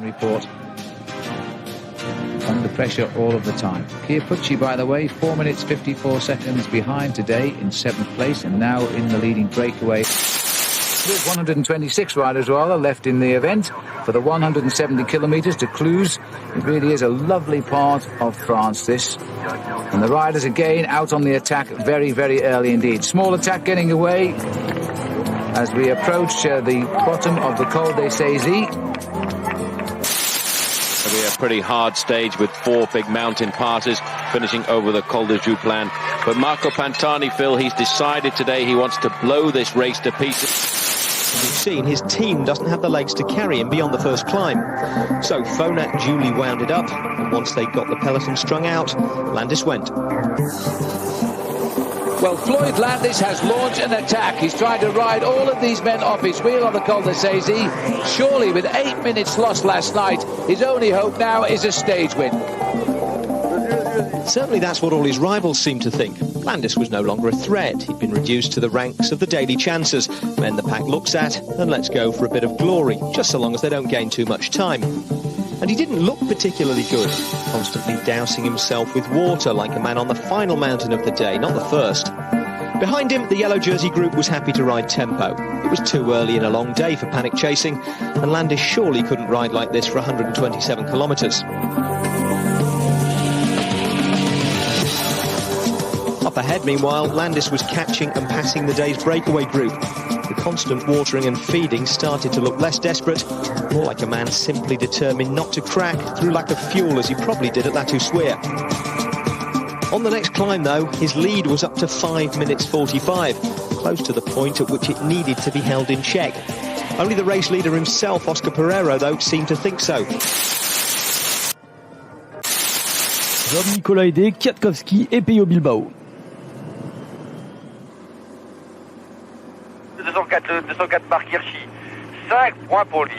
report. Under pressure all of the time. Pucci, by the way, 4 minutes 54 seconds behind today in 7th place and now in the leading breakaway. There's 126 riders rather left in the event for the 170 kilometres to Cluse. It really is a lovely part of France, this. And the riders again out on the attack very, very early indeed. Small attack getting away as we approach the bottom of the Col des Saisies. It'll be a pretty hard stage with 4 big mountain passes finishing over the Col de Jouplan. But Marco Pantani, Phil, he's decided today he wants to blow this race to pieces. We've seen his team doesn't have the legs to carry him beyond the first climb. So Phonak duly wound it up, and once they got the peloton strung out, Landis went. Well, Floyd Landis has launched an attack. He's trying to ride all of these men off his wheel on the Col de Saisies. Surely, with 8 minutes lost last night, his only hope now is a stage win. Certainly that's what all his rivals seemed to think. Landis was no longer a threat. He'd been reduced to the ranks of the daily chancers, men the pack looks at and lets go for a bit of glory, just so long as they don't gain too much time. And he didn't look particularly good, constantly dousing himself with water like a man on the final mountain of the day, not the first. Behind him, the yellow jersey group was happy to ride tempo. It was too early in a long day for panic chasing, and Landis surely couldn't ride like this for 127 kilometres. Up ahead, meanwhile, Landis was catching and passing the day's breakaway group. The constant watering and feeding started to look less desperate, more like a man simply determined not to crack through lack of fuel, as he probably did at La Toussuire. On the next climb, though, his lead was up to 5 minutes 45, close to the point at which it needed to be held in check. Only the race leader himself, Oscar Pereiro, though, seemed to think so. Nicolas Aidé, Kwiatkowski et Peyo Bilbao. 204 par Hirschi, 5 points pour lui.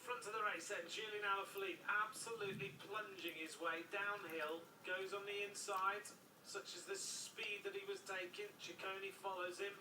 Front of the race then, Julian Alaphilippe absolutely plunging his way downhill, goes on the inside, such as the speed that he was taking. Ciccone follows him.